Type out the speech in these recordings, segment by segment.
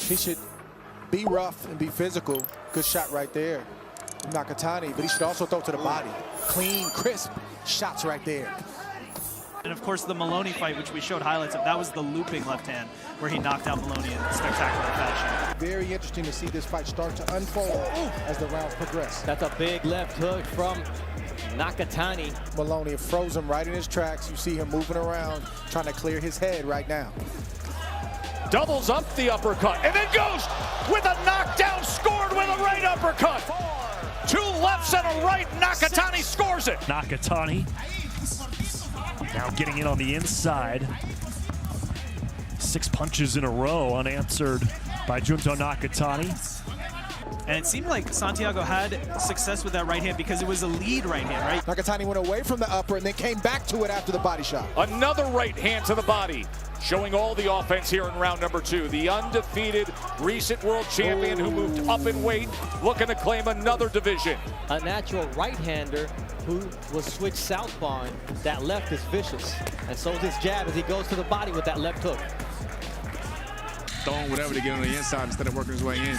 He should be rough and be physical. Good shot right there, Nakatani. But he should also throw to the body. Clean, crisp shots right there. And of course, the Maloney fight, which we showed highlights of, that was the looping left hand where he knocked out Maloney in spectacular fashion. Very interesting to see this fight start to unfold as the rounds progress. That's a big left hook from Nakatani. Maloney froze him right in his tracks. You see him moving around, trying to clear his head right now. Doubles up the uppercut, and then goes with a knockdown, scored with a right uppercut. 2 lefts and a right, Nakatani scores it. Nakatani now getting in on the inside. 6 punches in a row unanswered by Junto Nakatani. And it seemed like Santiago had success with that right hand because it was a lead right hand, right? Nakatani went away from the upper and then came back to it after the body shot. Another right hand to the body, showing all the offense here in round number 2. The undefeated recent world champion who moved up in weight, looking to claim another division. A natural right-hander who will switch southpaw. That left is vicious. And so is his jab as he goes to the body with that left hook. Throwing whatever to get on the inside instead of working his way in.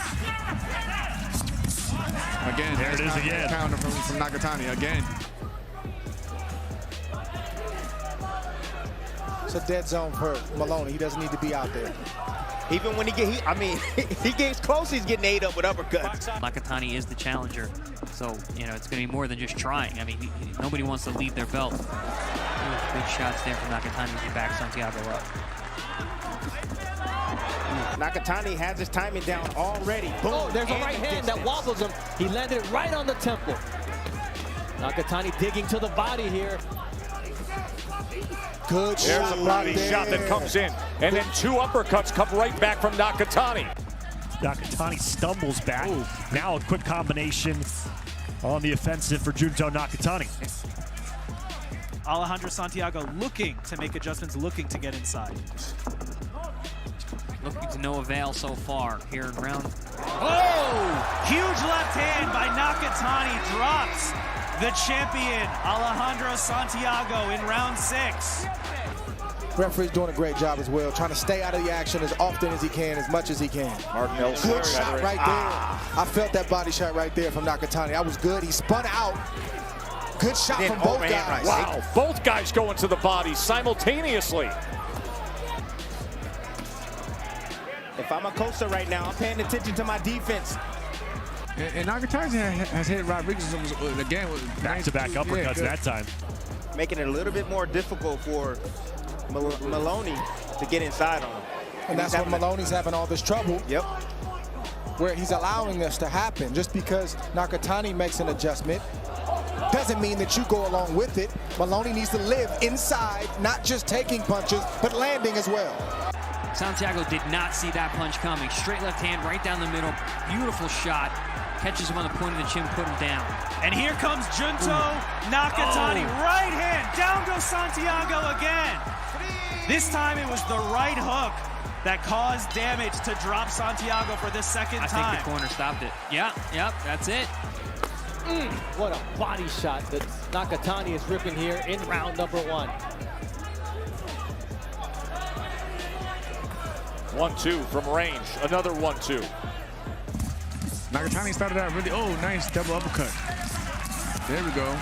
Again, there it is again. Counter from Nakatani again. It's a dead zone for Maloney. He doesn't need to be out there. Even when he gets close, he's getting ate up with uppercuts. Nakatani is the challenger, so it's going to be more than just trying. I mean, nobody wants to leave their belt. Big shots there from Nakatani as he backs Santiago up. Nakatani has his timing down already. Boom. Oh, there's a right hand that wobbles him. He landed it right on the temple. Nakatani digging to the body here. Good There's shot. a body right shot that comes in, and then 2 uppercuts come right back from Nakatani. Nakatani stumbles back. Ooh. Now a quick combination on the offensive for Junto Nakatani. Alejandro Santiago looking to make adjustments, looking to get inside. Looking to no avail so far here in round. Oh! Huge left hand by Nakatani drops the champion, Alejandro Santiago, in round 6. Referee's doing a great job as well, trying to stay out of the action as often as he can, as much as he can. Good shot right there. I felt that body shot right there from Nakatani. That was good. He spun out. Good shot from both guys. Wow, both guys going to the body simultaneously. If I'm a coaster right now, I'm paying attention to my defense. And Nakatani has hit Rodriguez again with back-to-back uppercuts that time. Making it a little bit more difficult for Maloney to get inside on him. And that's when Maloney's having all this trouble. Yep. Where he's allowing this to happen. Just because Nakatani makes an adjustment doesn't mean that you go along with it. Maloney needs to live inside, not just taking punches, but landing as well. Santiago did not see that punch coming. Straight left hand right down the middle. Beautiful shot. Catches him on the point of the chin, put him down. And here comes Junto Nakatani. Right hand, down goes Santiago again. This time it was the right hook that caused damage to drop Santiago for the second time. I think the corner stopped it. Yep, that's it. What a body shot that Nakatani is ripping here in round number 1. 1-2 from range, another 1-2. Nakatani started out really, nice double uppercut. There we go.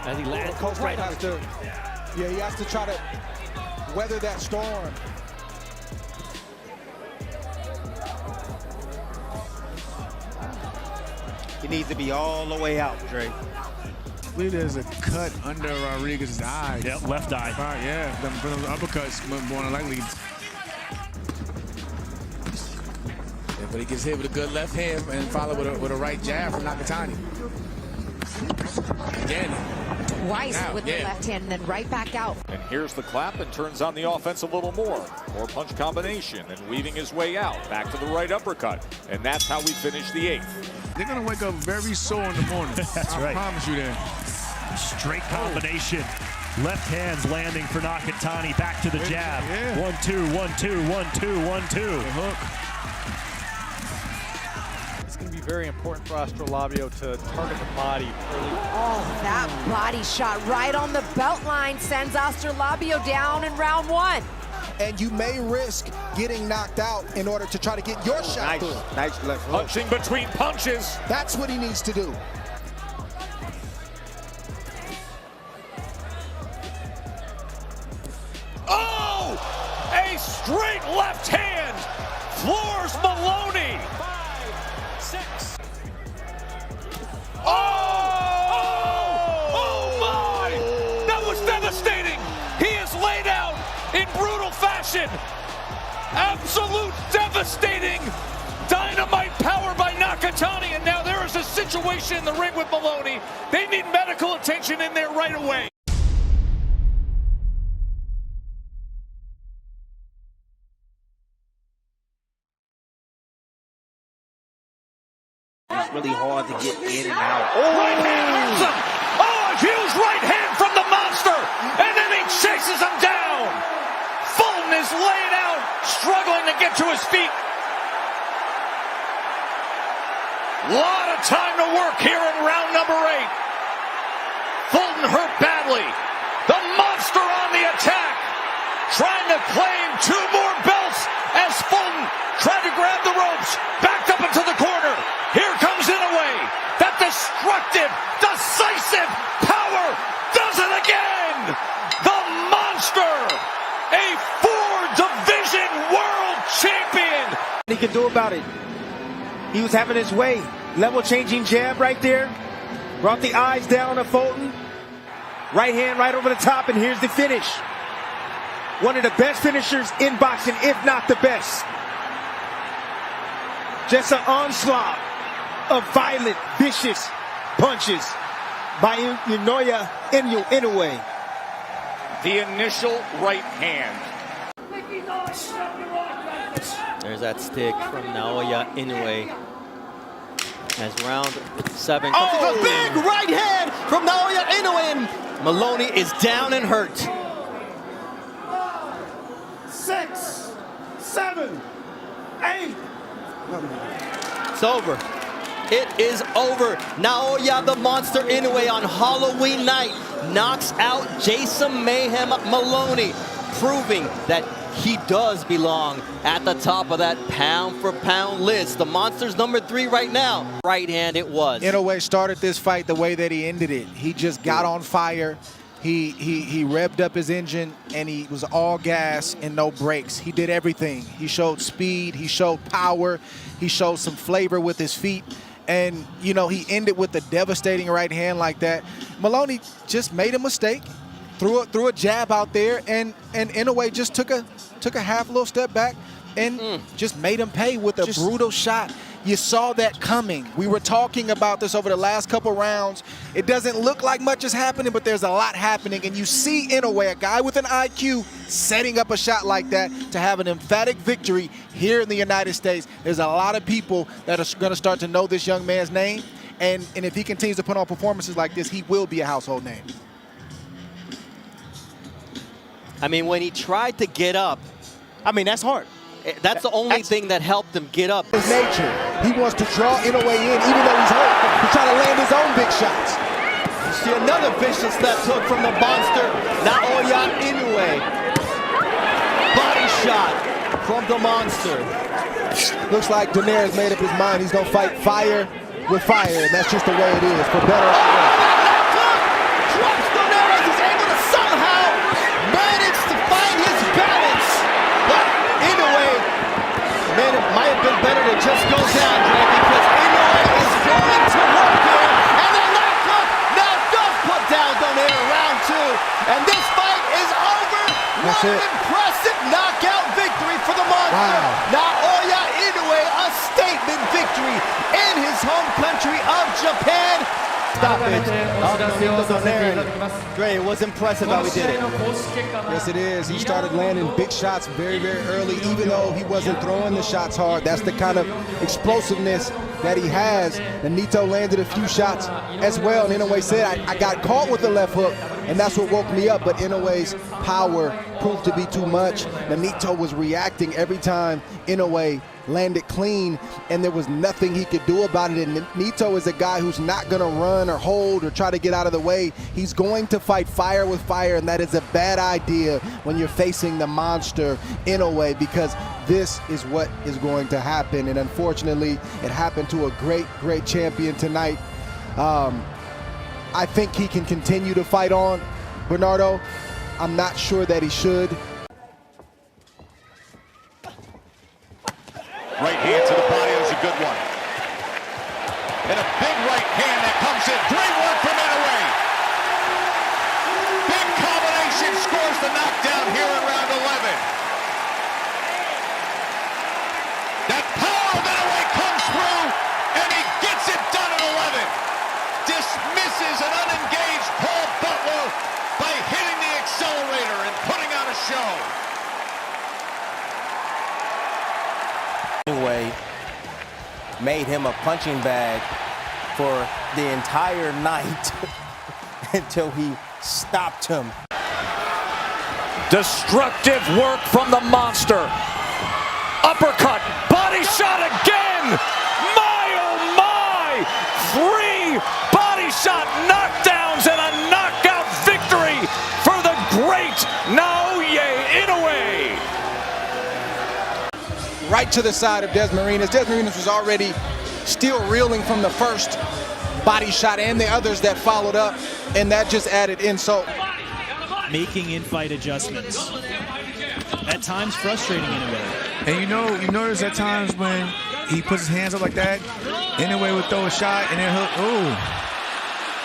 As he lands, Coach has to, he has to try to weather that storm. He needs to be all the way out, Dre. I believe there's a cut under Rodriguez's eye. Yep, left eye. Yeah, them uppercuts more than likely. Yeah, but he gets hit with a good left hand and followed with a right jab from Nakatani. Again. Twice with the left hand and then right back out. And here's the clap and turns on the offense a little more. More punch combination and weaving his way out. Back to the right uppercut. And that's how we finish the 8th. They're going to wake up very sore in the morning. That's right. I promise you that. Straight combination. Left hands landing for Nakatani. Back to the jab. 1-2, 1-2, 1-2, 1-2. The hook. It's going to be very important for Astrolabio to target the body early. Oh, that body shot right on the belt line sends Astrolabio down in round 1. and you may risk getting knocked out in order to try to get your shot through. Nice left hook. Punching between punches. That's what he needs to do. Oh! A straight left hand floors Maloney. 5, 6. Oh my! That was devastating. He is laid out in brutal fashion. Absolute devastating dynamite power by Nakatani, and now there is a situation in the ring with Maloney. They need medical attention in there right away. It's really hard to get in and out. Right hand hurts him. Oh, a huge right hand from the monster, and then he chases him down. Fulton is laid out, struggling to get to his feet. Lot of time to work here in round number 8. Fulton hurt badly. The monster on the attack, trying to claim 2 more belts as Fulton tried to grab the ropes, backed up into the corner. Here comes Inoue. That destructive, decisive power does it again. The monster, a 4-division world champion. He can do about it. He was having his way. Level changing jab right there. Brought the eyes down to Fulton. Right hand right over the top, and here's the finish. One of the best finishers in boxing, if not the best. Just an onslaught of violent, vicious punches by Naoya Inoue. The initial right hand. There's that stick from Naoya Inoue. As round 7 comes a big right hand from Naoya Inoue, and Maloney is down and hurt. 6, 7, 8. It's over. It is over. Naoya the Monster Inoue on Halloween night knocks out Jason Mayhem Maloney, proving that he does belong at the top of that pound-for-pound list. The Monster's number 3 right now. Right hand it was. Inoue started this fight the way that he ended it. He just got on fire. He revved up his engine, and he was all gas and no brakes. He did everything. He showed speed. He showed power. He showed some flavor with his feet. And, you know, he ended with a devastating right hand like that. Maloney just made a mistake, threw a jab out there, and Inoue just took a half little step back and just made him pay with a brutal shot. You saw that coming. We were talking about this over the last couple rounds. It doesn't look like much is happening, but there's a lot happening. And you see Inoue, a guy with an IQ, setting up a shot like that to have an emphatic victory here in the United States. There's a lot of people that are going to start to know this young man's name. And if he continues to put on performances like this, he will be a household name. I mean, when he tried to get up, I mean, that's hard. That's the only thing that helped him get up. His nature. He wants to draw Inoue in, even though he's hurt. He's trying to land his own big shots. You see another vicious left hook from the Monster, Naoya Inoue. Body shot from the Monster. Looks like Donaire has made up his mind. He's going to fight fire with fire, and that's just the way it is, for better or worse. Drops Donaire as he's able to somehow manage to find his balance. But Inoue, man, it might have been better to just go down, Dre, because Inoue is going to work here. And the left hook now does put down Donaire round 2. And this fight is over. That's what it. an impressive knockout victory for the Monster. Wow. Naoya Inoue, a statement victory in his home country of Japan. Stoppage of Nonito Donaire. Dre, it was impressive how he did it. Yes, it is. He started landing big shots very, very early, even though he wasn't throwing the shots hard. That's the kind of explosiveness that he has. And Nito landed a few shots as well. And Inoue said, I got caught with the left hook, and that's what woke me up. But Inoue's power proved to be too much. Naito was reacting every time Inoue landed clean, and there was nothing he could do about it. And Naito is a guy who's not going to run or hold or try to get out of the way. He's going to fight fire with fire, and that is a bad idea when you're facing the monster Inoue, because this is what is going to happen. And unfortunately, it happened to a great champion tonight. I think he can continue to fight on, Bernardo. I'm not sure that he should. Right hand to the body, that was a good one. And a big right hand that comes in. Great work from Inoue. Big combination scores the knockdown here in round 11. That power of Inoue comes through, and he gets it done at 11. Dismisses an unengaged Paul Butler by hitting the accelerator and putting on a show. Inoue made him a punching bag for the entire night until he stopped him. Destructive work from the monster. Uppercut, body shot again. My oh my! 3 body shot knockdowns and a knockout victory for the great Naoya Inoue. Right to the side of Desmarinas. Desmarinas was already still reeling from the first body shot and the others that followed up, and that just added insult. Making in-fight adjustments. At times frustrating Inoue. And you notice at times when he puts his hands up like that, Inoue would throw a shot and then he'll, ooh.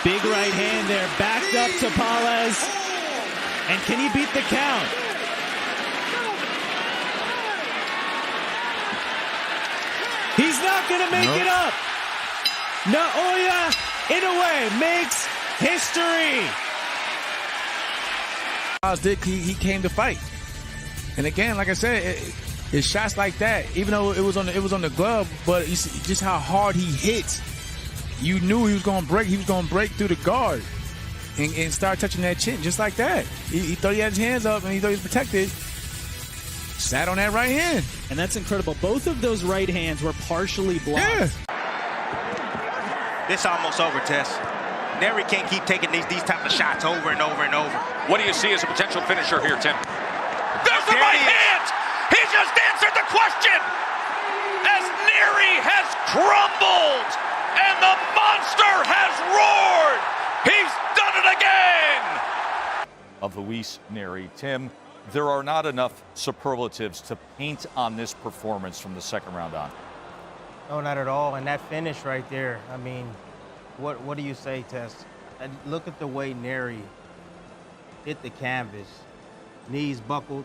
Big right hand there, backed up to Pales. And can he beat the count? He's not gonna make it up. Naoya Inoue makes history. He came to fight, and again, like I said, it's shots like that. Even though it was on the glove, but you see just how hard he hits. You knew he was going to break. He was going to break through the guard and start touching that chin just like that. He thought he had his hands up and he thought he was protected. Sat on that right hand, and that's incredible. Both of those right hands were partially blocked. Yeah. This almost over, Tess. Neri can't keep taking these type of shots over and over and over. What do you see as a potential finisher here, Tim? There's the right hand! He just answered the question! As Neri has crumbled and the monster has roared! He's done it again! Of Luis Neri. Tim, there are not enough superlatives to paint on this performance from the second round on. No, not at all. And that finish right there, I mean, what do you say, Tess? And look at the way Neri hit the canvas. Knees buckled.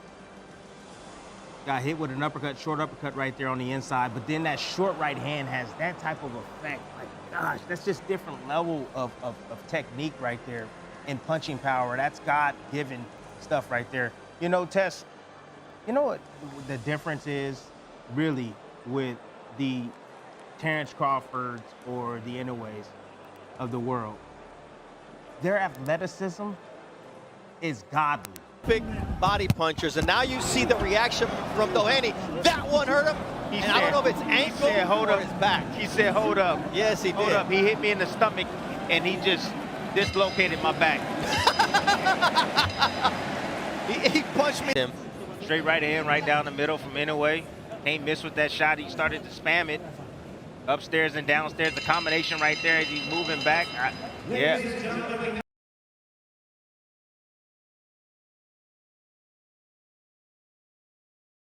Got hit with an uppercut, short uppercut right there on the inside. But then that short right hand has that type of effect. Like, gosh, that's just different level of technique right there and punching power. That's God-given stuff right there. You know, Tess, you know what the difference is really with the Terrence Crawfords or the Inoues of the world? Their athleticism is godly. Big body punchers, and now you see the reaction from Doheny. That one hurt him, and I don't know if it's ankle or his back. He said, hold up. Yes, he did. Hold up. He hit me in the stomach, and he just dislocated my back. he punched me. Straight right hand, right down the middle from Inoue. Can't miss with that shot. He started to spam it. Upstairs and downstairs, the combination right there as he's moving back. Yeah.